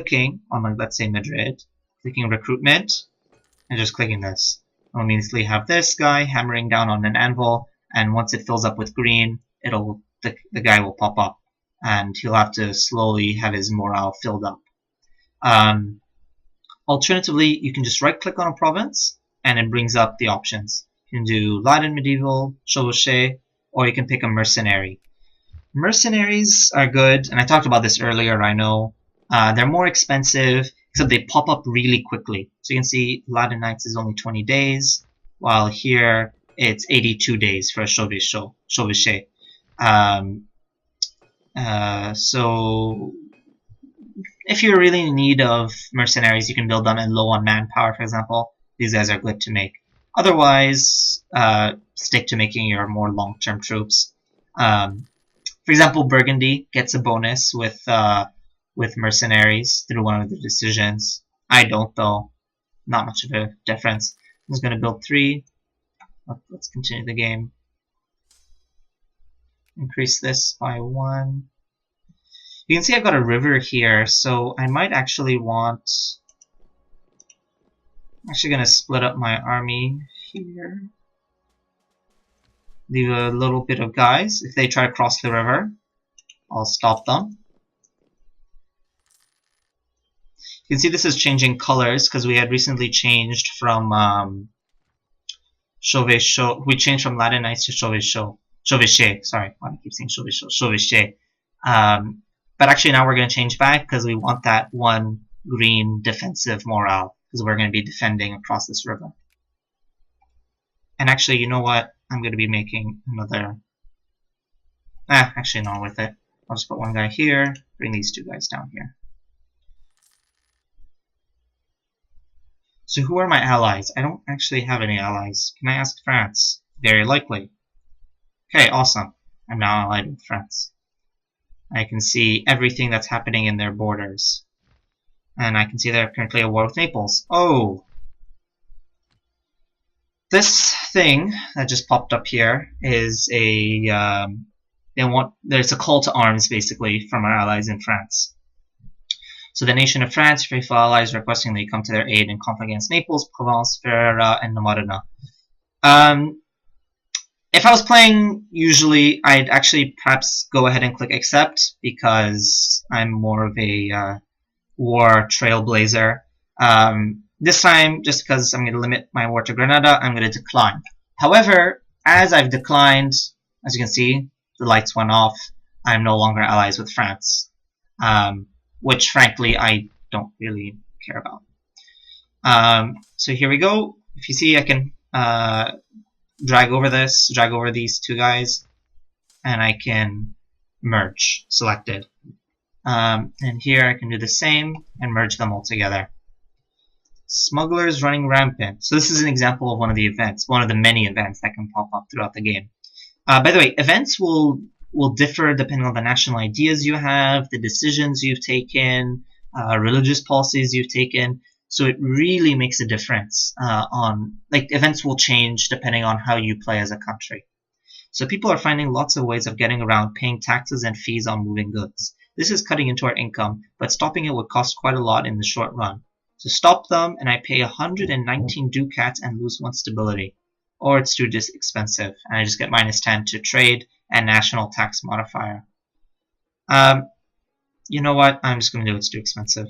clicking on, like, let's say Madrid, clicking recruitment, and just clicking this. I'll immediately have this guy hammering down on an anvil, and once it fills up with green, the guy will pop up, and he'll have to slowly have his morale filled up. Alternatively, you can just right-click on a province, and it brings up the options. You can do Latin Medieval, Chevauché, or you can pick a mercenary. Mercenaries are good, and I talked about this earlier, I know. They're more expensive, except they pop up really quickly. So you can see Latin Knights is only 20 days, while here it's 82 days for a Chevauché. So if you're really in need of mercenaries, you can build them and low on manpower, for example. These guys are good to make. Otherwise, stick to making your more long-term troops. For example, Burgundy gets a bonus with mercenaries through one of the decisions. I don't, though. Not much of a difference. I'm just going to build 3. Let's continue the game. Increase this by 1. You can see I've got a river here, so I might actually want... I'm actually going to split up my army here. Leave a little bit of guys. If they try to cross the river, I'll stop them. You can see this is changing colors because we had recently changed from Chauvet-Chaud. We changed from Latin Knights to Chauvet-Chaud. Sorry, why do I keep saying Chauvet-Chaud? Chauvet-Chaud. But actually now we're going to change back because we want that 1 green defensive morale because we're going to be defending across this river. And actually, you know what? I'm going to be making another... actually not worth it. I'll just put 1 guy here, bring these 2 guys down here. So who are my allies? I don't actually have any allies. Can I ask France? Very likely. Okay, awesome. I'm now allied with France. I can see everything that's happening in their borders. And I can see they're currently at war with Naples. Oh! This thing that just popped up here is there's a call to arms, basically, from our allies in France. So the nation of France, faithful allies, requesting they come to their aid in conflict against Naples, Provence, Ferrara, and the Modena. If I was playing, usually I'd actually perhaps go ahead and click accept because I'm more of a war trailblazer. This time, just because I'm going to limit my war to Granada, I'm going to decline. However, as I've declined, as you can see, the lights went off. I'm no longer allies with France, which frankly I don't really care about. So here we go. If you see, I can drag over these 2 guys, and I can merge selected. And here I can do the same and merge them all together. Smugglers running rampant. So this is an example of one of the events, one of the many events that can pop up throughout the game. By the way, events will differ depending on the national ideas you have, the decisions you've taken, religious policies you've taken. So it really makes a difference events will change depending on how you play as a country. So people are finding lots of ways of getting around paying taxes and fees on moving goods. This is cutting into our income, but stopping it would cost quite a lot in the short run. So stop them, and I pay 119 ducats and lose 1 stability. Or it's too expensive, and I just get -10 to trade and national tax modifier. You know what? I'm just going to do it's too expensive.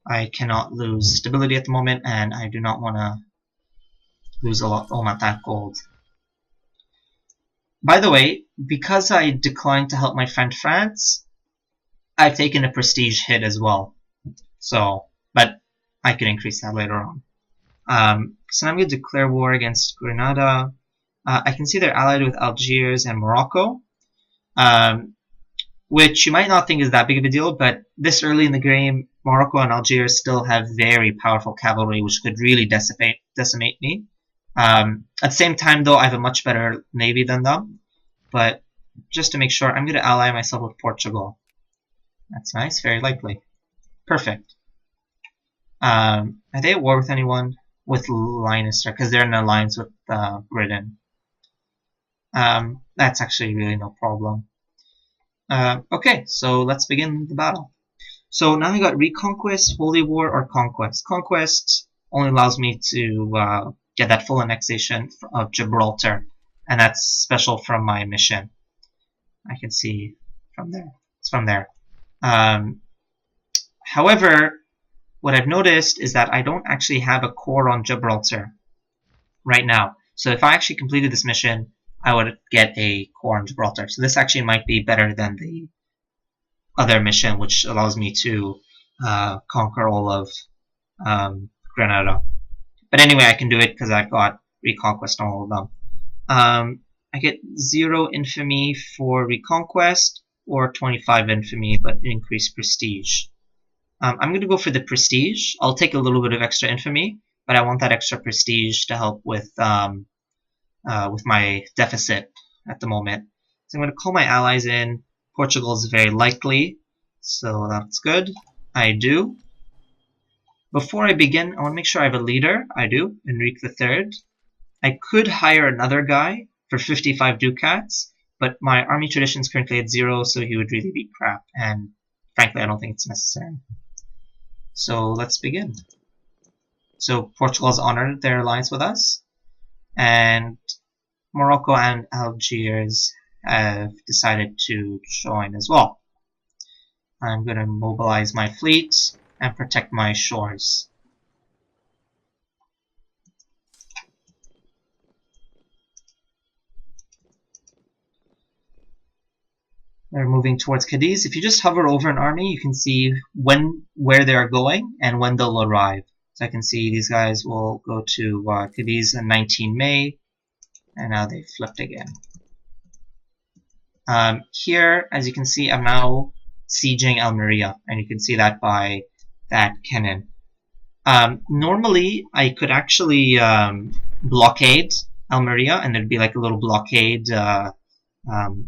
I cannot lose stability at the moment, and I do not want to lose all my gold. By the way, because I declined to help my friend France, I've taken a prestige hit as well. So, but I can increase that later on. So now I'm going to declare war against Grenada. I can see they're allied with Algiers and Morocco, which you might not think is that big of a deal, but this early in the game, Morocco and Algiers still have very powerful cavalry, which could really decimate me. At the same time, though, I have a much better navy than them. But just to make sure, I'm going to ally myself with Portugal. That's nice, very likely. Perfect. Are they at war with anyone? With Leinster, because they're in alliance with Britain. That's actually really no problem. Okay, so let's begin the battle. So now I got Reconquest, Holy War, or Conquest. Conquest only allows me to get that full annexation of Gibraltar, and that's special from my mission. I can see from there. It's from there. However, what I've noticed is that I don't actually have a core on Gibraltar right now. So if I actually completed this mission, I would get a core on Gibraltar. So this actually might be better than the other mission, which allows me to conquer all of Granada. But anyway, I can do it because I've got Reconquest on all of them. I get 0 infamy for Reconquest or 25 infamy, but increased prestige. I'm going to go for the prestige. I'll take a little bit of extra infamy, but I want that extra prestige to help with my deficit at the moment. So I'm going to call my allies in. Portugal is very likely, so that's good. I do. Before I begin, I want to make sure I have a leader. I do, Enrique III. I could hire another guy for 55 ducats, but my army tradition is currently at 0, so he would really be crap, and frankly, I don't think it's necessary. So let's begin. So Portugal has honored their alliance with us, and Morocco and Algiers have decided to join as well. I'm going to mobilize my fleet and protect my shores. They're moving towards Cadiz. If you just hover over an army, you can see where they're going and when they'll arrive. So I can see these guys will go to Cadiz on 19 May, and now they flipped again. Here, as you can see, I'm now sieging Almeria, and you can see that by that cannon. Normally, I could actually blockade Almeria, and there'd be like a little blockade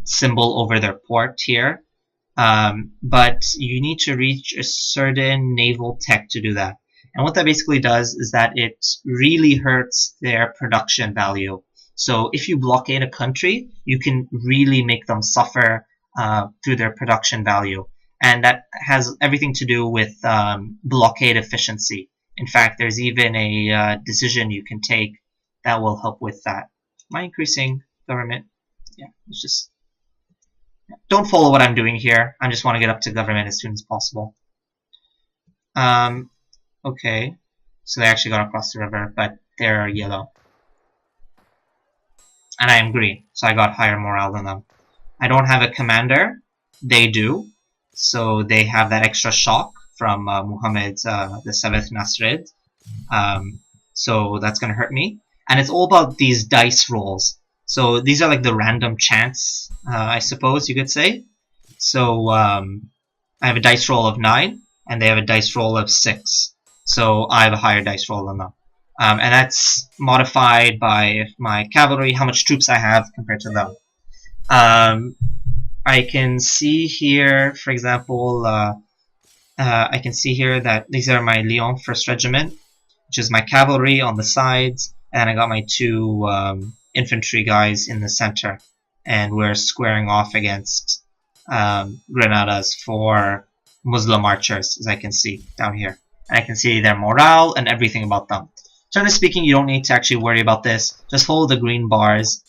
symbol over their port here. But you need to reach a certain naval tech to do that. And what that basically does is that it really hurts their production value. So if you blockade a country, you can really make them suffer through their production value. And that has everything to do with blockade efficiency. In fact, there's even a decision you can take that will help with that. Am I increasing government? Yeah, it's just... Don't follow what I'm doing here. I just want to get up to government as soon as possible. Okay, so they actually got across the river, but they're yellow. And I am green, so I got higher morale than them. I don't have a commander. They do. So they have that extra shock from Muhammad the 7th Nasrid. So that's going to hurt me. And it's all about these dice rolls. So these are like the random chance, I suppose you could say. So I have a dice roll of 9, and they have a dice roll of 6. So I have a higher dice roll than them. And that's modified by my cavalry, how much troops I have compared to them. I can see here, for example, I can see here that these are my Lyon 1st Regiment, which is my cavalry on the sides, and I got my 2 infantry guys in the center. And we're squaring off against Granada's 4 Muslim archers, as I can see down here. And I can see their morale and everything about them. Generally speaking, you don't need to actually worry about this. Just follow the green bars.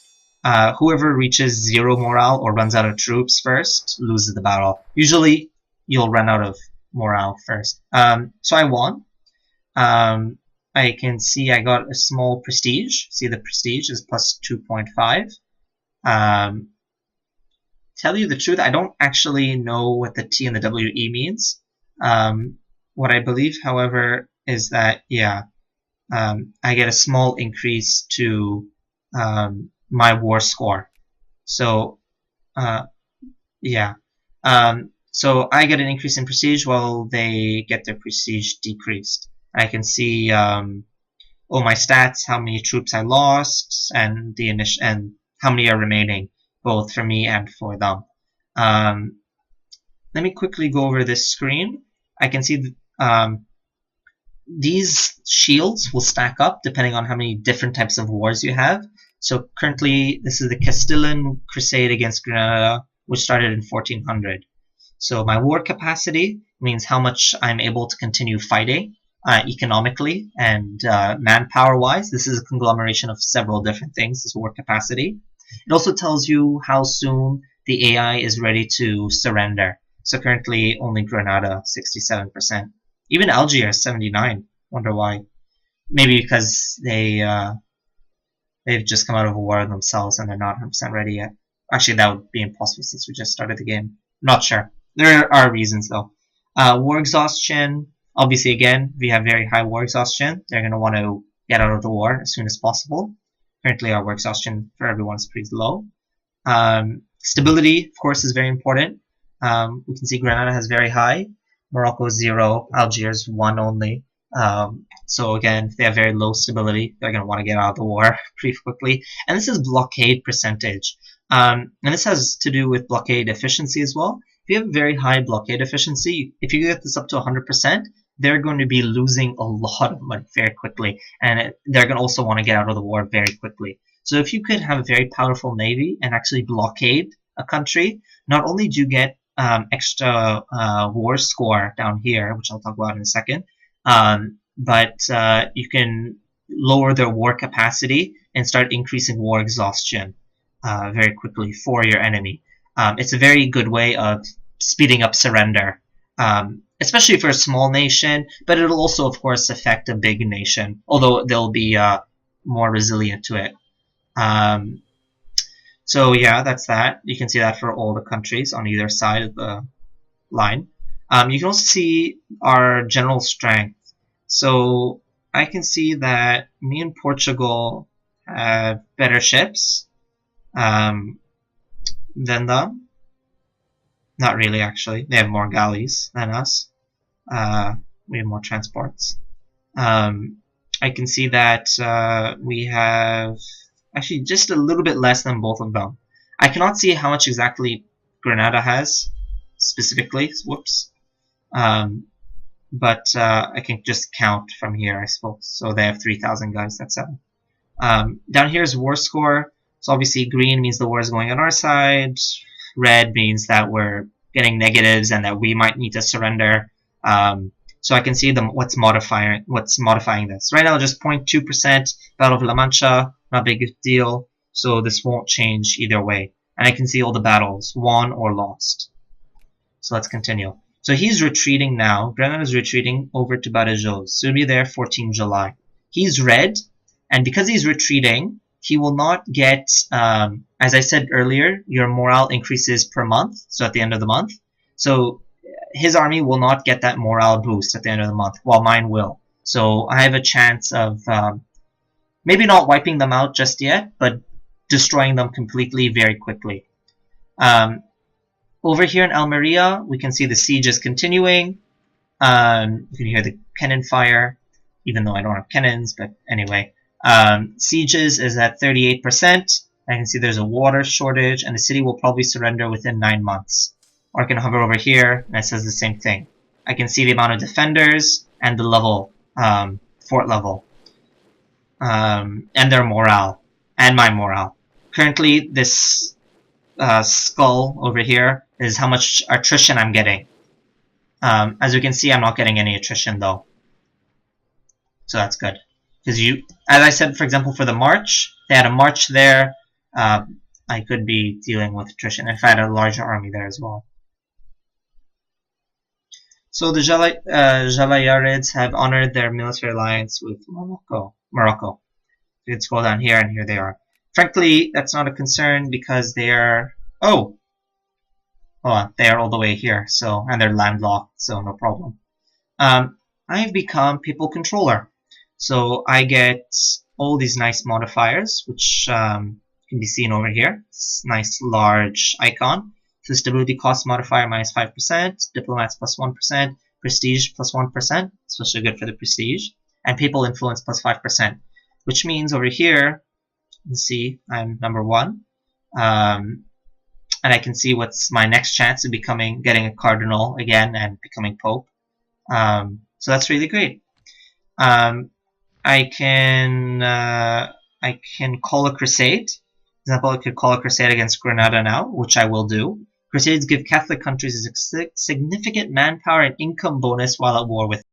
Whoever reaches 0 morale or runs out of troops first loses the battle. Usually, you'll run out of morale first. So I won. I can see I got a small prestige. See, the prestige is plus 2.5. Tell you the truth, I don't actually know what the T and the WE means. What I believe, however, is that, yeah, I get a small increase to my war score. So, yeah. So I get an increase in prestige while they get their prestige decreased. I can see all my stats, how many troops I lost, and and how many are remaining, both for me and for them. Let me quickly go over this screen. I can see these shields will stack up depending on how many different types of wars you have. So currently, this is the Castilian Crusade against Granada, which started in 1400. So my war capacity means how much I'm able to continue fighting economically and manpower-wise. This is a conglomeration of several different things, this war capacity. It also tells you how soon the AI is ready to surrender. So currently only Grenada, 67%. Even Algiers, 79. Wonder why. Maybe because they've just come out of a war themselves and they're not 100% ready yet. Actually, that would be impossible since we just started the game. Not sure. There are reasons though. War exhaustion. Obviously, again, we have very high war exhaustion. They're going to want to get out of the war as soon as possible. Currently, our war exhaustion for everyone is pretty low. Stability, of course, is very important. We can see Grenada has very high. Morocco 0, Algiers 1 only. So again, if they have very low stability, they're going to want to get out of the war pretty quickly. And this is blockade percentage. And this has to do with blockade efficiency as well. If you have very high blockade efficiency, if you get this up to 100%, they're going to be losing a lot of money very quickly. And they're going to also want to get out of the war very quickly. So if you could have a very powerful navy and actually blockade a country, not only do you get extra war score down here, which I'll talk about in a second, but you can lower their war capacity and start increasing war exhaustion very quickly for your enemy. It's a very good way of speeding up surrender, especially for a small nation, but it'll also, of course, affect a big nation, although they'll be more resilient to it. So yeah, that's that. You can see that for all the countries on either side of the line. You can also see our general strength. So I can see that me and Portugal have better ships than them. Not really, actually. They have more galleys than us. We have more transports. I can see that we have actually just a little bit less than both of them. I cannot see how much exactly Grenada has specifically. Whoops. But I can just count from here, I suppose. So they have 3,000 guys. That's 7. Down here is war score. So obviously green means the war is going on our side. Red means that we're getting negatives and that we might need to surrender. So I can see what's modifying this. Right now, just 0.2%. Battle of La Mancha, not a big deal. So this won't change either way. And I can see all the battles, won or lost. So let's continue. So he's retreating now. Grenada is retreating over to Badajoz. So he'll be there 14 July. He's red, and because he's retreating, he will not get, as I said earlier, your morale increases per month, so at the end of the month. So his army will not get that morale boost at the end of the month, while mine will. So I have a chance of maybe not wiping them out just yet, but destroying them completely very quickly. Over here in Almeria, we can see the siege is continuing. You can hear the cannon fire, even though I don't have cannons, but anyway. Sieges is at 38%. I can see there's a water shortage, and the city will probably surrender within 9 months. Or I can hover over here, and it says the same thing. I can see the amount of defenders and the level, fort level, and their morale, and my morale. Currently, this skull over here is how much attrition I'm getting. As you can see, I'm not getting any attrition though. So that's good. Because as I said, for example, for the march, they had a march there. I could be dealing with attrition if I had a larger army there as well. So the Jalayirids have honored their military alliance with Morocco. You can scroll down here, and here they are. Frankly, that's not a concern because they are. They are all the way here. So, and they're landlocked, so no problem. I've become people controller. So I get all these nice modifiers, which can be seen over here. This nice large icon. So stability cost modifier minus 5%, diplomats plus 1%, prestige plus 1%, especially good for the prestige, and people influence plus 5%, which means over here, you can see I'm number 1, and I can see what's my next chance of getting a cardinal again and becoming pope. So that's really great. I can call a crusade. For example, I could call a crusade against Granada now, which I will do. Crusades give Catholic countries a significant manpower and income bonus while at war with